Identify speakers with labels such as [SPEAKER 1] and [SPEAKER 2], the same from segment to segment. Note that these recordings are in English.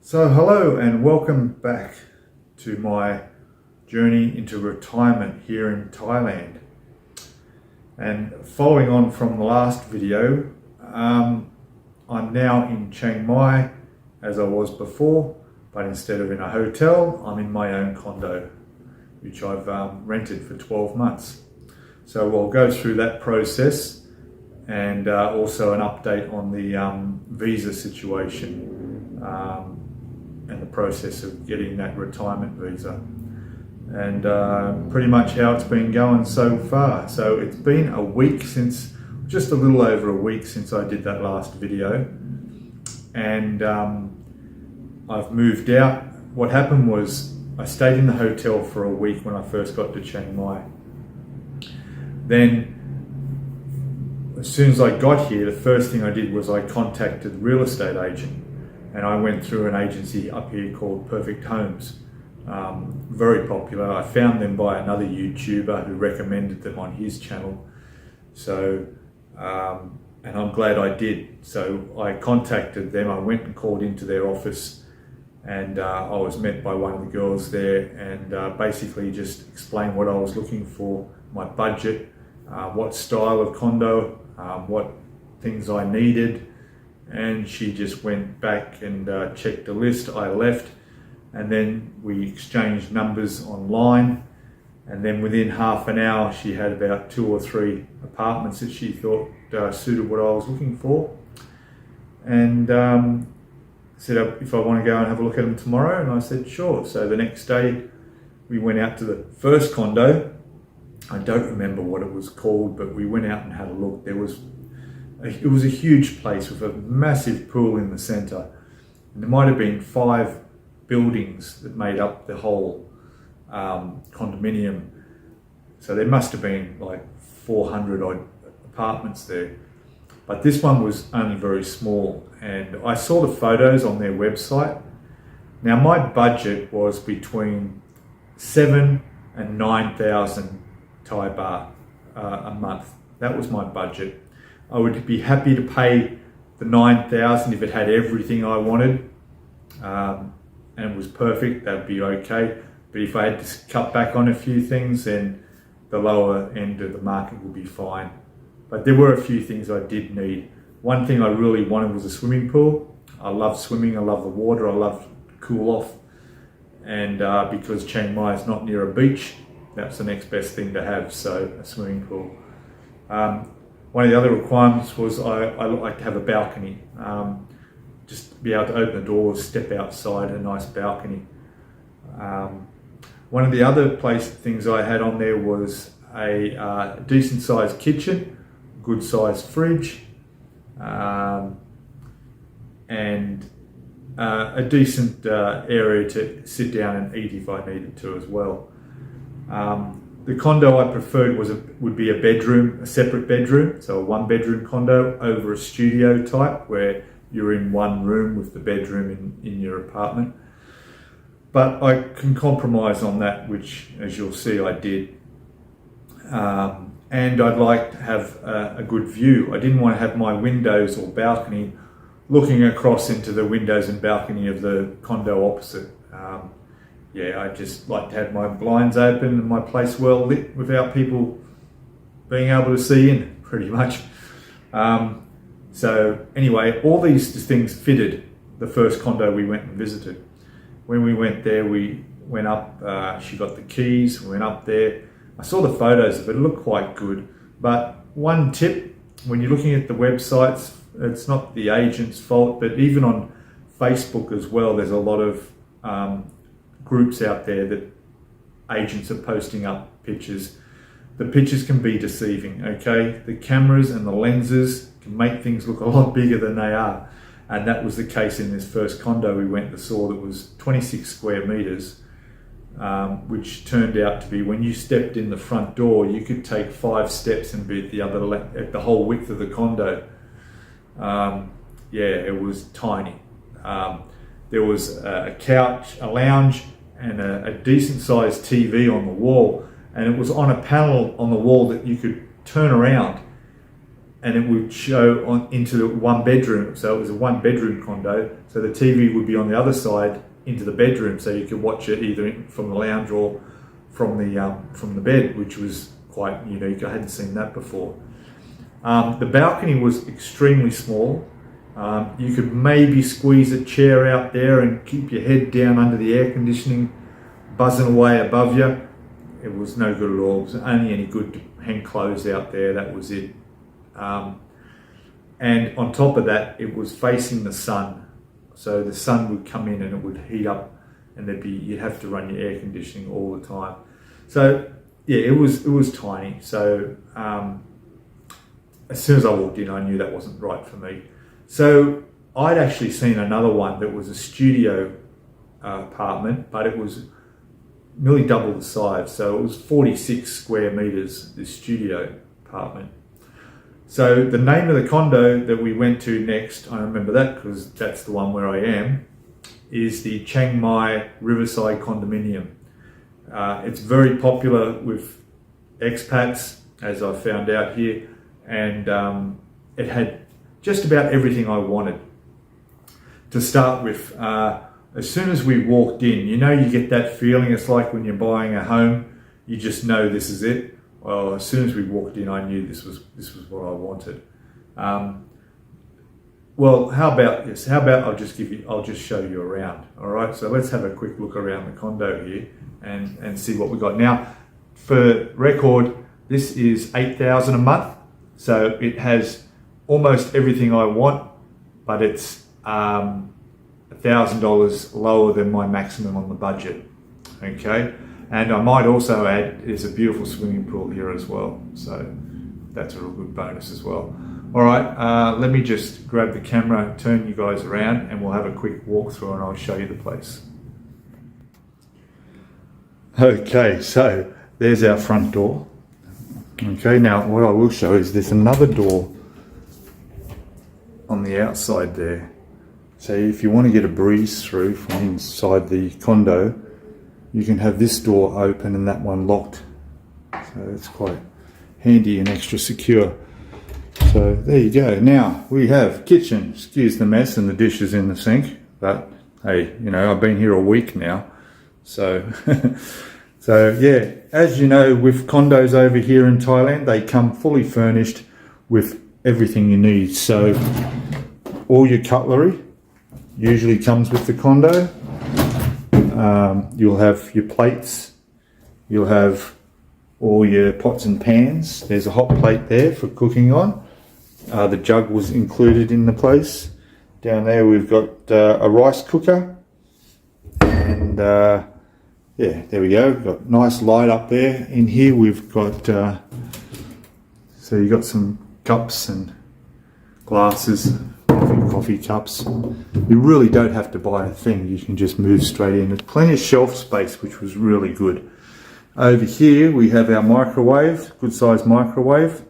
[SPEAKER 1] So hello and welcome back to my journey into retirement here in Thailand. And following on from the last video, I'm now in Chiang Mai as I was before, but instead of in a hotel, I'm in my own condo, which I've rented for 12 months. So we'll go through that process and also an update on the visa situation. And the process of getting that retirement visa, and pretty much how it's been going so far. So it's been a week since, just a little over a week since I did that last video, and I've moved out. What happened was I stayed in the hotel for a week when I first got to Chiang Mai. Then as soon as I got here, the first thing I did was I contacted the real estate agent. And I went through an agency up here called Perfect Homes, very popular. I found them by another YouTuber who recommended them on his channel. So, and I'm glad I did. So I contacted them, I went and called into their office, and I was met by one of the girls there, and basically just explained what I was looking for, my budget, what style of condo, what things I needed. And she just went back and checked the list. I left, and then we exchanged numbers online, and then within half an hour she had about 2 or 3 apartments that she thought suited what I was looking for, and said if I want to go and have a look at them tomorrow, and I said sure. So the next day we went out to the first condo. I don't remember what it was called, but we went out and had a look. It was a huge place with a massive pool in the centre, and there might have been 5 buildings that made up the whole condominium. So there must have been like 400 odd apartments there, but this one was only very small. And I saw the photos on their website. Now my budget was between 7,000 and 9,000 Thai baht a month. That was my budget. I would be happy to pay the 9,000 if it had everything I wanted, and it was perfect. That'd be okay. But if I had to cut back on a few things, then the lower end of the market would be fine. But there were a few things I did need. One thing I really wanted was a swimming pool. I love swimming. I love the water. I love to cool off. And because Chiang Mai is not near a beach, that's the next best thing to have. So a swimming pool. One of the other requirements was I like to have a balcony, just be able to open the doors, step outside, a nice balcony. One of the other things I had on there was a decent sized kitchen, good sized fridge, and a decent area to sit down and eat if I needed to as well. The condo I preferred would be a bedroom, a separate bedroom, so a 1-bedroom condo over a studio type where you're in one room with the bedroom in your apartment. But I can compromise on that, which, as you'll see, I did. And I'd like to have a good view. I didn't want to have my windows or balcony looking across into the windows and balcony of the condo opposite. Yeah, I just like to have my blinds open and my place well lit without people being able to see in, pretty much. So anyway, all these things fitted the first condo we went and visited. When we went there, we went up, she got the keys, we went up there. I saw the photos of it, it looked quite good. But one tip, when you're looking at the websites, it's not the agent's fault, but even on Facebook as well, there's a lot of groups out there that agents are posting up pictures. The pictures can be deceiving, okay? The cameras and the lenses can make things look a lot bigger than they are. And that was the case in this first condo we went and saw that was 26 square meters, which turned out to be, when you stepped in the front door, you could take 5 steps and be at the whole width of the condo. Yeah, it was tiny. There was a couch, a lounge, and a decent sized TV on the wall, and it was on a panel on the wall that you could turn around and it would show on into the one bedroom. So it was a one bedroom condo. So the TV would be on the other side into the bedroom, so you could watch it either from the lounge or from the bed, which was quite unique. I hadn't seen that before. The balcony was extremely small. You could maybe squeeze a chair out there and keep your head down under the air conditioning, buzzing away above you. It was no good at all. It was only any good to hang clothes out there. That was it. And on top of that, it was facing the sun. So the sun would come in and it would heat up, and you'd have to run your air conditioning all the time. So yeah, it was tiny. So as soon as I walked in, I knew that wasn't right for me. So I'd actually seen another one that was a studio apartment, but it was nearly double the size. So it was 46 square meters, this studio apartment. So the name of the condo that we went to next, I remember that because that's the one where I am, is the Chiang Mai Riverside Condominium. It's very popular with expats, as I found out here, and it had just about everything I wanted. To start with, as soon as we walked in, you get that feeling. It's like when you're buying a home, you just know this is it. Well, as soon as we walked in, I knew this was what I wanted. Well, how about this? How about I'll just show you around. All right. So let's have a quick look around the condo here and see what we got. Now, for record, this is $8,000 a month. So it has almost everything I want, but it's $1,000 lower than my maximum on the budget. Okay. And I might also add, there's a beautiful swimming pool here as well. So that's a real good bonus as well. All right, let me just grab the camera, turn you guys around, and we'll have a quick walkthrough and I'll show you the place. Okay, so there's our front door. Okay, now what I will show is there's another door on the outside there. So if you want to get a breeze through from inside the condo, you can have this door open and that one locked. So it's quite handy and extra secure. So there you go. Now we have kitchen. Excuse the mess and the dishes in the sink, but hey, I've been here a week now. So, so yeah, as you know, with condos over here in Thailand, they come fully furnished with everything you need. So all your cutlery usually comes with the condo. You'll have your plates, you'll have all your pots and pans. There's a hot plate there for cooking on. The jug was included in the place. Down there we've got a rice cooker, and yeah, there we go. We've got nice light up there. In here we've got, so you've got some cups and glasses, coffee cups. You really don't have to buy a thing, you can just move straight in. There's plenty of shelf space, which was really good. Over here we have our microwave, good sized microwave,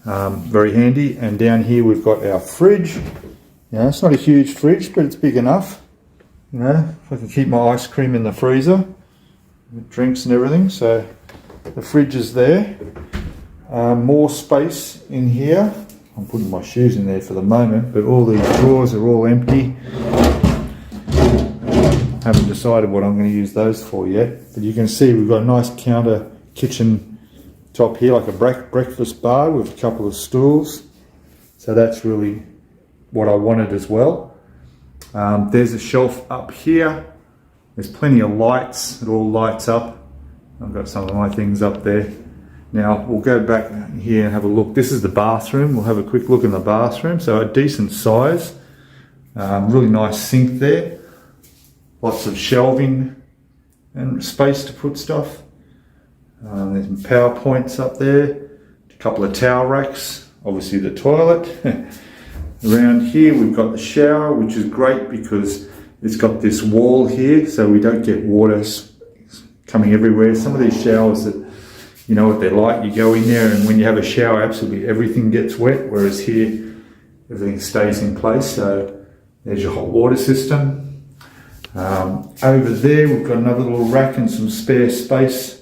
[SPEAKER 1] very handy. And down here we've got our fridge. It's not a huge fridge, but it's big enough. If I can keep my ice cream in the freezer, drinks and everything. So the fridge is there. More space in here. I'm putting my shoes in there for the moment, but all these drawers are all empty. Haven't decided what I'm going to use those for yet, but you can see we've got a nice counter kitchen top here, like a breakfast bar with a couple of stools. So that's really what I wanted as well. There's a shelf up here. There's plenty of lights. It all lights up. I've got some of my things up there. Now we'll go back here and have a look. This is the bathroom. We'll have a quick look in the bathroom. So a decent size, really nice sink there. Lots of shelving and space to put stuff. There's some power points up there. A couple of towel racks. Obviously the toilet. Around here we've got the shower, which is great because it's got this wall here, so we don't get water coming everywhere. Some of these showers that, you know what they're like, you go in there and when you have a shower, absolutely everything gets wet, whereas here, everything stays in place. So there's your hot water system. Over there, we've got another little rack and some spare space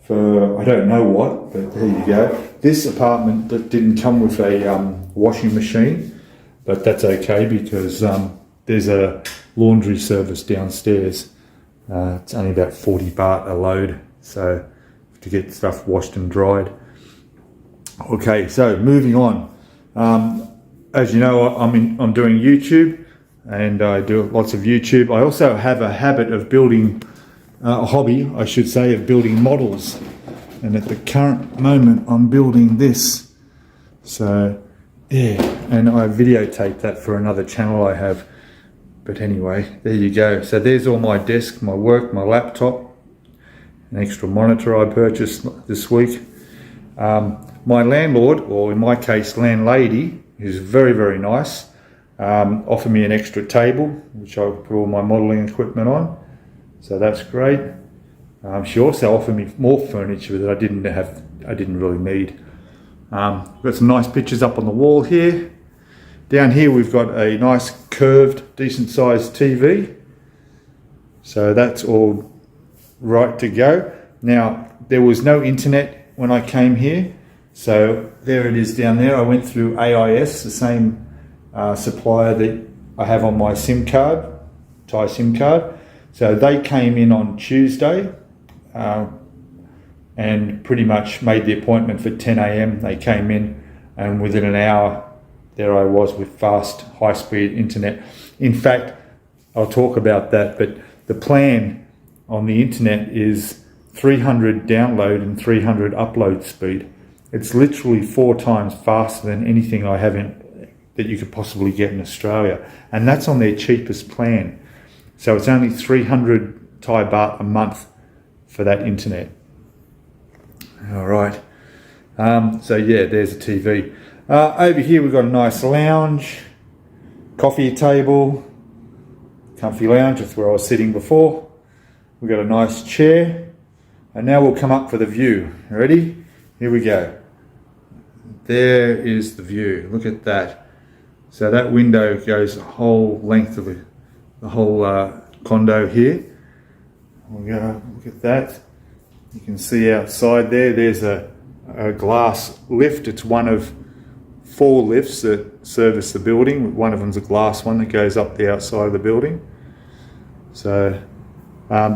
[SPEAKER 1] for, I don't know what, but there you go. this apartment that didn't come with a washing machine, but that's okay because there's a laundry service downstairs. It's only about 40 baht a load, so to get stuff washed and dried. Okay, so moving on. As you know, I'm doing YouTube, and I do lots of YouTube. I also have a habit of building, a hobby, I should say, of building models. And at the current moment, I'm building this. So, yeah, and I videotaped that for another channel I have. But anyway, there you go. So there's all my desk, my work, my laptop, an extra monitor I purchased this week. My landlord, or in my case, landlady, who's very, very nice, offered me an extra table, which I put all my modelling equipment on. So that's great. She also offered me more furniture that I didn't really need. Got some nice pictures up on the wall here. Down here we've got a nice curved, decent sized TV. So that's all right to go. Now, there was no internet when I came here. So there it is down there. I went through AIS, the same supplier that I have on my SIM card, Thai SIM card. So they came in on Tuesday and pretty much made the appointment for 10 a.m. They came in, and within an hour there I was with fast, high-speed internet. In fact, I'll talk about that, but the plan on the internet is 300 download and 300 upload speed. It's literally 4 times faster than anything I haven't that you could possibly get in Australia, and that's on their cheapest plan. So it's only 300 Thai baht a month for that internet. All right. So yeah, there's a TV. Over here we've got a nice lounge, coffee table, comfy lounge. That's where I was sitting before. We've got a nice chair, and now we'll come up for the view. Ready? Here we go. There is the view. Look at that. So that window goes the whole length of the whole condo here. We'll go look at that. You can see outside there, there's a glass lift. It's one of 4 lifts that service the building. One of them's a glass one that goes up the outside of the building. So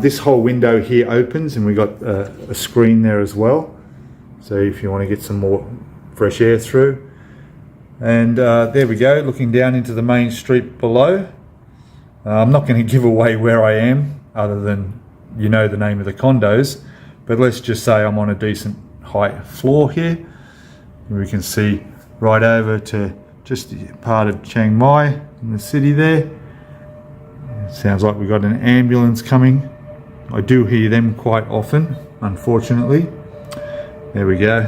[SPEAKER 1] this whole window here opens, and we got a screen there as well. So if you want to get some more fresh air through. And there we go, looking down into the main street below. I'm not going to give away where I am, other than you know the name of the condos, but let's just say I'm on a decent height floor here. And we can see right over to just part of Chiang Mai in the city there. It sounds like we've got an ambulance coming. I do hear them quite often, unfortunately. There we go.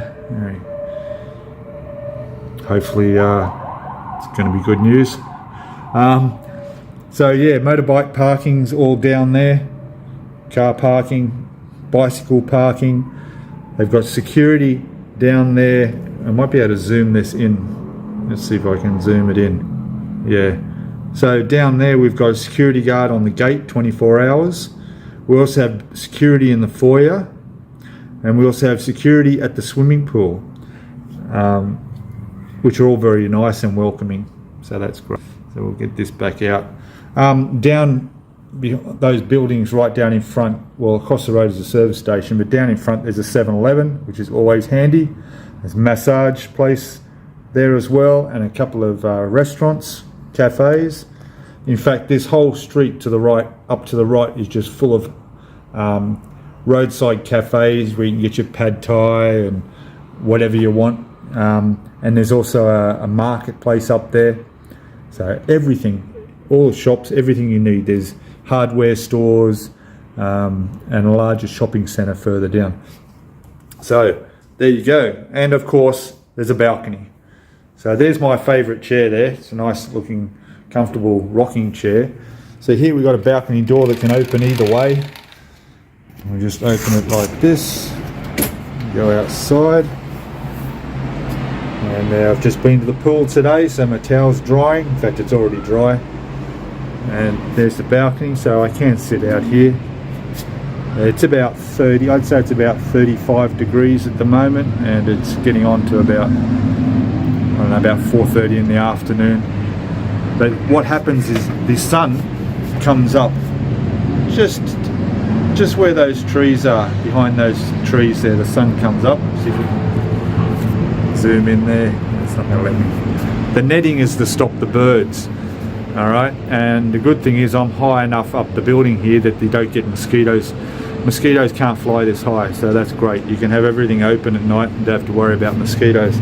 [SPEAKER 1] Hopefully it's going to be good news. So yeah, motorbike parking's all down there. Car parking, bicycle parking. They've got security down there. I might be able to zoom this in. Let's see if I can zoom it in. Yeah. So down there we've got a security guard on the gate 24 hours. We also have security in the foyer. And we also have security at the swimming pool. Which are all very nice and welcoming. So that's great. So we'll get this back out. Down those buildings right down in front, well, across the road is a service station, but down in front there's a 7-Eleven, which is always handy. There's a massage place there as well, and a couple of restaurants, cafes. In fact, this whole street to the right, up to the right, is just full of roadside cafes where you can get your pad thai and whatever you want. And there's also a marketplace up there. So everything, all the shops, everything you need. There's hardware stores and a larger shopping centre further down. So there you go. And of course, there's a balcony. So there's my favourite chair there. It's a nice looking, comfortable rocking chair. So here we've got a balcony door that can open either way. We'll just open it like this. Go outside. And I've just been to the pool today, so my towel's drying. In fact, it's already dry. And there's the balcony, so I can sit out here. It's about 30, I'd say it's about 35 degrees at the moment, and it's getting on to about, I don't know, about 4:30 in the afternoon. But what happens is the sun comes up just where those trees are, behind those trees there, the sun comes up. See if we can zoom in there. It's not going to let me. The netting is to stop the birds, all right? And the good thing is I'm high enough up the building here that they don't get mosquitoes. Mosquitoes can't fly this high, so that's great. You can have everything open at night and don't have to worry about mosquitoes.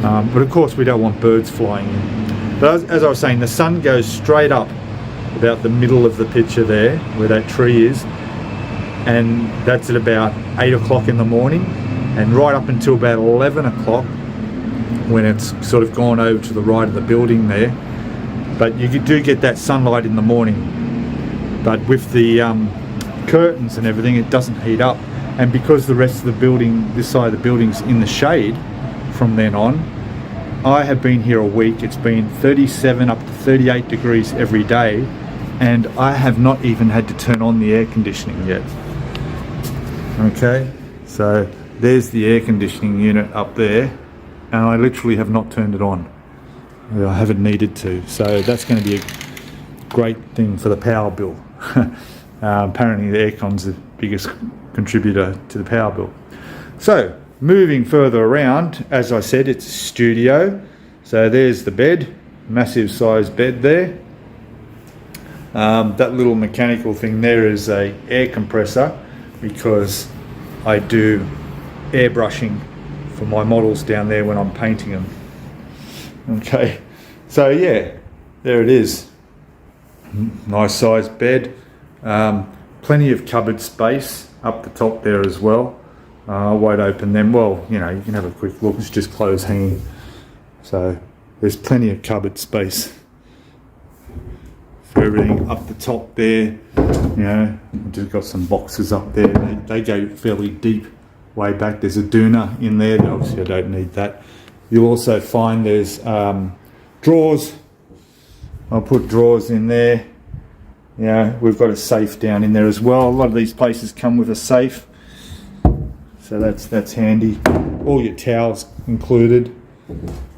[SPEAKER 1] But of course we don't want birds flying in. But as I was saying, the sun goes straight up about the middle of the picture there, where that tree is, and that's at about 8 o'clock in the morning, and right up until about 11 o'clock when it's sort of gone over to the right of the building there. But you do get that sunlight in the morning, but with the curtains and everything, it doesn't heat up. And because the rest of the building, this side of the building's in the shade from then on, I have been here a week. It's been 37 up to 38 degrees every day, and I have not even had to turn on the air conditioning yet. Okay, so there's the air conditioning unit up there, and I literally have not turned it on. I haven't needed to, so that's going to be a great thing for the power bill. Apparently the aircon's the biggest contributor to the power bill. So moving further around, as I said, it's a studio. So there's the bed, massive size bed there. That little mechanical thing there is a air compressor, because I do airbrushing for my models down there when I'm painting them. Okay, so yeah, there it is. Nice sized bed. Plenty of cupboard space up the top there as well. I won't open them. Well, you know, you can have a quick look. It's just clothes hanging. So there's plenty of cupboard space for everything up the top there. You know, I've just got some boxes up there. They go fairly deep way back. There's a doona in there. Obviously I don't need that. You'll also find there's drawers. I'll put drawers in there. Yeah, we've got a safe down in there as well. A lot of these places come with a safe, so that's handy. All your towels included,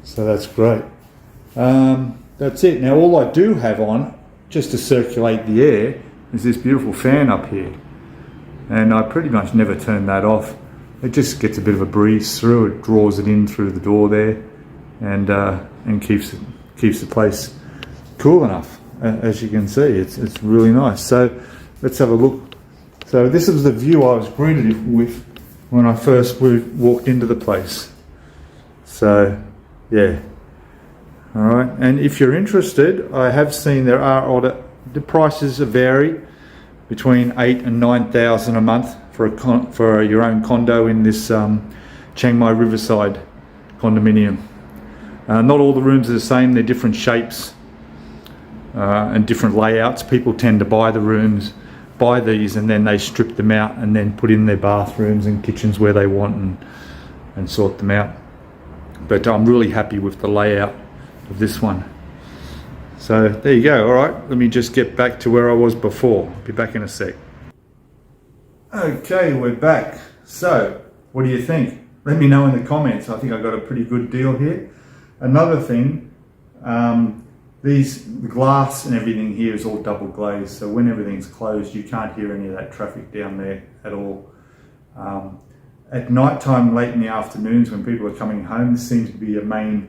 [SPEAKER 1] so that's great. That's it. Now all I do have on, just to circulate the air, is this beautiful fan up here, and I pretty much never turn that off. It just gets a bit of a breeze through. It draws it in through the door there, and keeps the place cool enough. As you can see, it's really nice. So let's have a look. So this is the view I was greeted with when I first walked into the place. So yeah, all right. And if you're interested, I have seen there are the prices vary between 8,000 and 9,000 a month for your own condo in this Chiang Mai Riverside condominium. Not all the rooms are the same. They're different shapes. And different layouts. People tend to buy these and then they strip them out and then put in their bathrooms and kitchens where they want and sort them out. But I'm really happy with the layout of this one. So there you go. All right, let me just get back to where I was before. Be back in a sec. Okay, we're back. So what do you think? Let me know in the comments. I think I got a pretty good deal here. Another thing, the glass and everything here is all double glazed, so when everything's closed you can't hear any of that traffic down there at all. At night time, late in the afternoons when people are coming home, this seems to be a main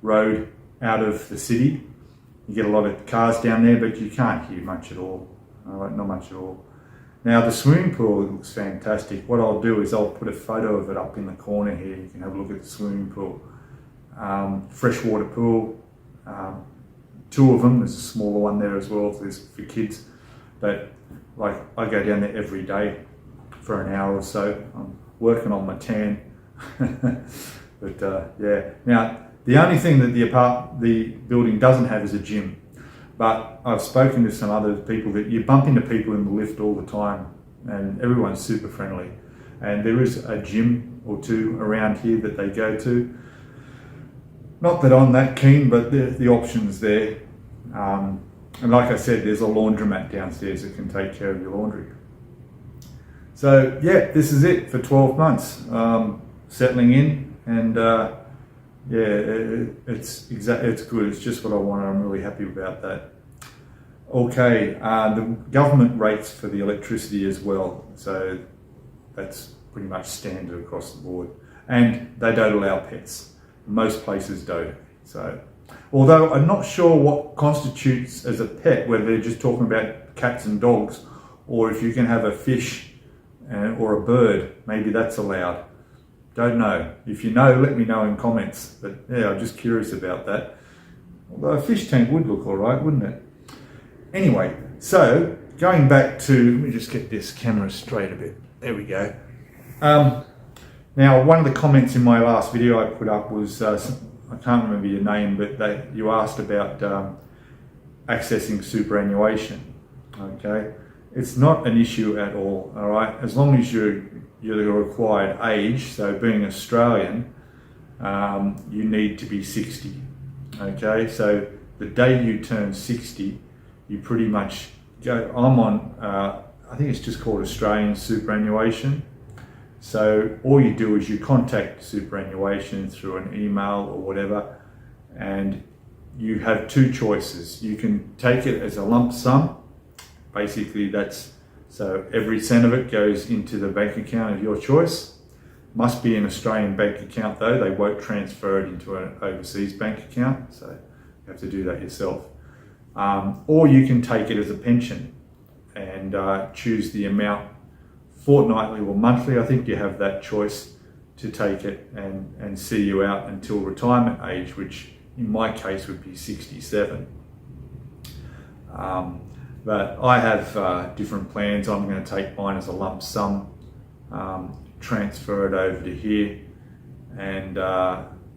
[SPEAKER 1] road out of the city. You get a lot of cars down there, but you can't hear much at all. Not much at all. Now the swimming pool looks fantastic. What I'll do is I'll put a photo of it up in the corner here. You can have a look at the swimming pool. Freshwater pool. Two of them. There's a smaller one there as well for kids. But like I go down there every day for an hour or so. I'm working on my tan. But yeah. Now the only thing that the building doesn't have is a gym. But I've spoken to some other people that you bump into people in the lift all the time, and everyone's super friendly. And there is a gym or two around here that they go to. Not that I'm that keen, but the option's there. And like I said, there's a laundromat downstairs that can take care of your laundry. So yeah, this is it for 12 months. Settling in, and it's good. It's just what I want. I'm really happy about that. Okay, the government rates for the electricity as well. So that's pretty much standard across the board. And they don't allow pets. Most places don't. So, although I'm not sure what constitutes as a pet, whether they're just talking about cats and dogs, or if you can have a fish or a bird, maybe that's allowed. Don't know. If you know, let me know in comments. But yeah, I'm just curious about that. Although a fish tank would look all right, wouldn't it? Anyway, so going back to, let me just get this camera straight a bit. There we go. Now, one of the comments in my last video I put up was, I can't remember your name, but you asked about accessing superannuation. Okay, it's not an issue at all. All right, as long as you're the required age. So being Australian, you need to be 60. Okay, so the day you turn 60, you pretty much go. I'm on, I think it's just called Australian superannuation. So all you do is you contact superannuation through an email or whatever, and you have two choices. You can take it as a lump sum. Basically, so every cent of it goes into the bank account of your choice. Must be an Australian bank account though. They won't transfer it into an overseas bank account, so you have to do that yourself. Or you can take it as a pension and choose the amount fortnightly or monthly. I think you have that choice to take it and see you out until retirement age, which in my case would be 67. But I have different plans. I'm going to take mine as a lump sum, transfer it over to here, and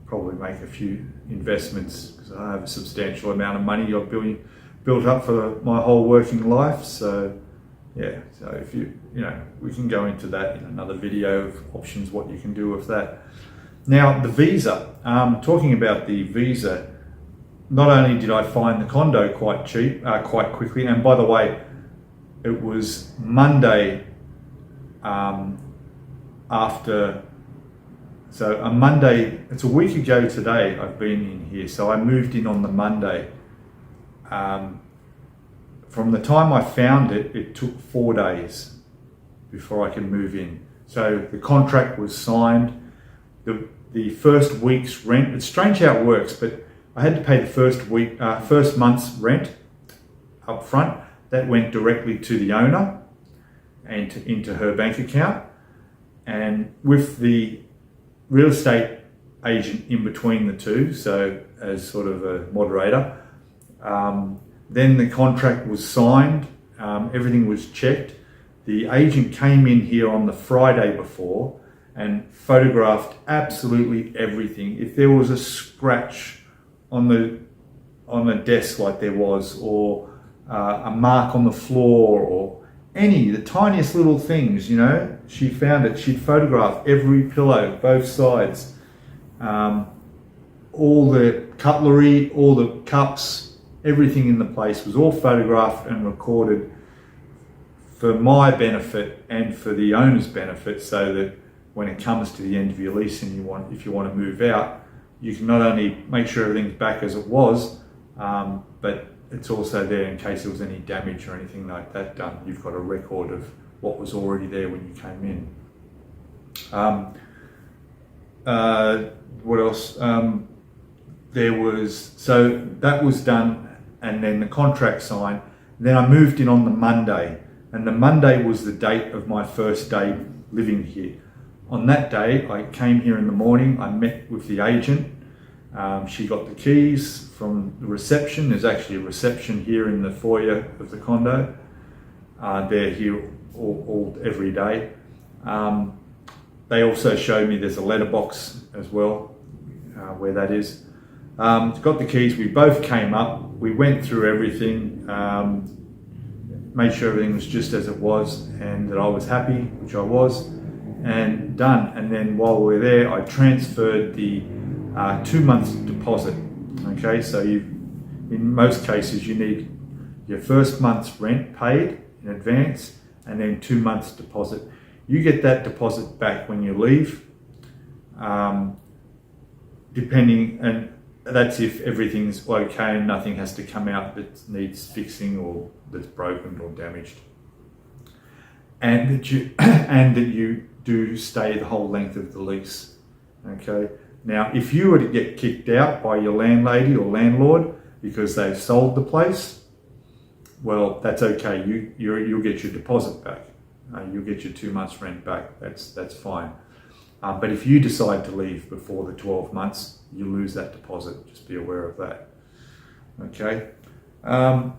[SPEAKER 1] probably make a few investments, because I have a substantial amount of money I've built up for my whole working life. So yeah, so if we can go into that in another video of options, what you can do with that. Now the visa, talking about the visa, not only did I find the condo quite cheap, quite quickly, and by the way, it was Monday it's a week ago today I've been in here, so I moved in on the Monday. From the time I found it, it took 4 days before I could move in. So the contract was signed, the first week's rent, it's strange how it works, but I had to pay the first month's rent up front. That went directly to the owner and into her bank account. And with the real estate agent in between the two, so as sort of a moderator, then the contract was signed, everything was checked. The agent came in here on the Friday before and photographed absolutely everything. If there was a scratch on the desk like there was, or a mark on the floor, or the tiniest little things, she found it. She'd photographed every pillow, both sides, all the cutlery, all the cups, everything in the place was all photographed and recorded for my benefit and for the owner's benefit, so that when it comes to the end of your lease and if you want to move out, you can not only make sure everything's back as it was, but it's also there in case there was any damage or anything like that done. You've got a record of what was already there when you came in. What else? So that was done, and then the contract signed. Then I moved in on the Monday, and the Monday was the date of my first day living here. On that day, I came here in the morning, I met with the agent. She got the keys from the reception. There's actually a reception here in the foyer of the condo. They're here every day. They also showed me there's a letterbox as well, where that is. Got the keys, we both came up, we went through everything, made sure everything was just as it was and that I was happy, which I was, and done. And then while we were there, I transferred the 2 months deposit. Okay, so in most cases you need your first month's rent paid in advance and then 2 months deposit. you get that deposit back when you leave, depending, and that's if everything's okay and nothing has to come out that needs fixing or that's broken or damaged. And that you do stay the whole length of the lease. Okay. Now, if you were to get kicked out by your landlady or landlord because they've sold the place, well, that's okay. You'll get your deposit back. You'll get your 2 months rent back. That's fine. But if you decide to leave before the 12 months, you lose that deposit. Just be aware of that. Okay. Other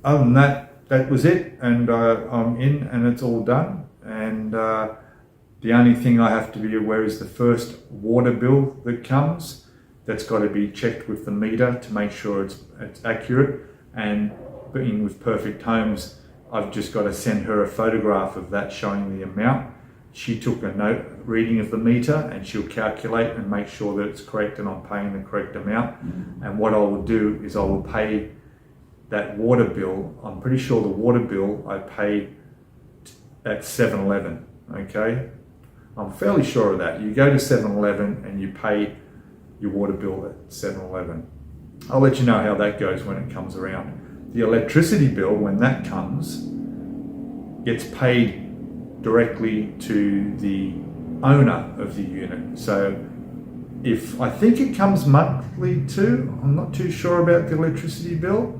[SPEAKER 1] than that, that was it, and I'm in, and it's all done. And the only thing I have to be aware is the first water bill that comes. That's got to be checked with the meter to make sure it's accurate. And being with Perfect Homes, I've just got to send her a photograph of that showing the amount. She took a reading of the meter, and she'll calculate and make sure that it's correct and I'm paying the correct amount. And what I will do is I will pay that water bill. I'm pretty sure the water bill I pay at 7-Eleven, okay? I'm fairly sure of that. You go to 7-Eleven and you pay your water bill at 7-Eleven. I'll let you know how that goes when it comes around. The electricity bill, when that comes, gets paid directly to the owner of the unit. So I think it comes monthly too. I'm not too sure about the electricity bill.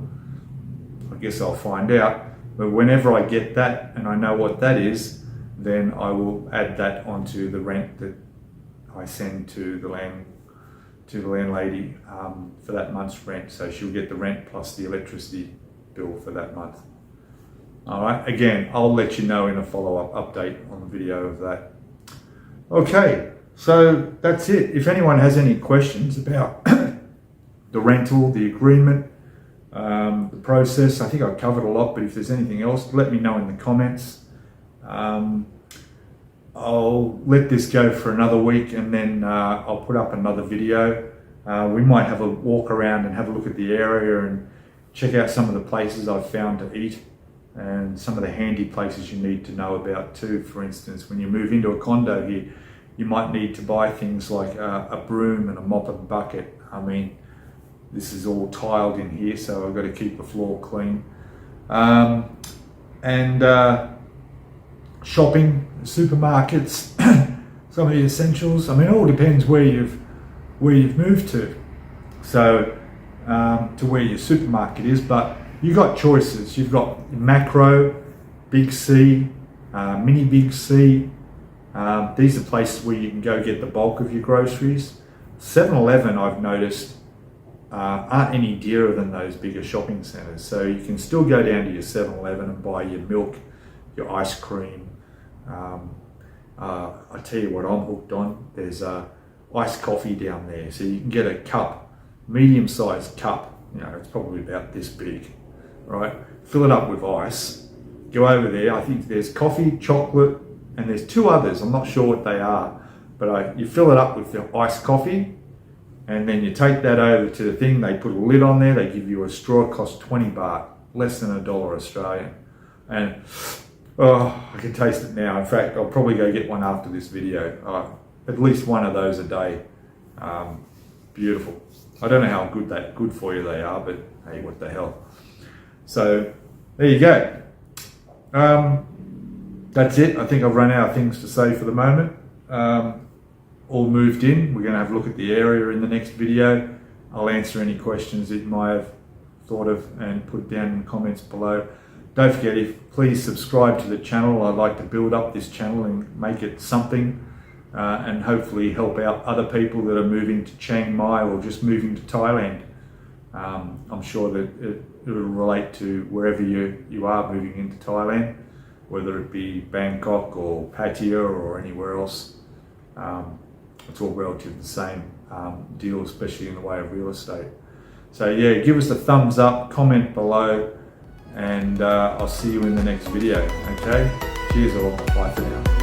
[SPEAKER 1] I guess I'll find out. But whenever I get that and I know what that is, then I will add that onto the rent that I send to the landlady for that month's rent. So she'll get the rent plus the electricity bill for that month. All right, again, I'll let you know in a follow-up update on the video of that. Okay, so that's it. If anyone has any questions about the rental, the agreement, the process, I think I've covered a lot, but if there's anything else, let me know in the comments. I'll let this go for another week, and then I'll put up another video. We might have a walk around and have a look at the area and check out some of the places I've found to eat and some of the handy places you need to know about too. For instance, when you move into a condo here, you might need to buy things like a broom and a mop and bucket. I mean, this is all tiled in here, so I've got to keep the floor clean. Shopping, supermarkets, some of the essentials. I mean, it all depends where you've moved to. So to where your supermarket is, but you've got choices. You've got Macro, Big C, Mini Big C. These are places where you can go get the bulk of your groceries. 7-Eleven, I've noticed, aren't any dearer than those bigger shopping centres. So you can still go down to your 7-Eleven and buy your milk, your ice cream. I tell you what I'm hooked on. There's iced coffee down there. So you can get a cup, medium-sized cup. You know, it's probably about this big, right? Fill it up with ice. Go over there. I think there's coffee, chocolate, and there's two others. I'm not sure what they are, but you fill it up with the iced coffee, and then you take that over to the thing. They put a lid on there. They give you a straw. It costs 20 baht, less than $1 Australian. And oh, I can taste it now. In fact, I'll probably go get one after this video. At least one of those a day. Beautiful. I don't know how good for you they are, but hey, what the hell. So there you go. That's it. I think I've run out of things to say for the moment. All moved in. We're going to have a look at the area in the next video. I'll answer any questions that you might have thought of and put down in the comments below. Don't forget, please subscribe to the channel. I'd like to build up this channel and make it something, and hopefully help out other people that are moving to Chiang Mai or just moving to Thailand. I'm sure that it will relate to wherever you are moving into Thailand, whether it be Bangkok or Pattaya or anywhere else. It's all relative the same deal, especially in the way of real estate. So yeah, give us a thumbs up, comment below, and I'll see you in the next video. Okay, cheers all, bye for now.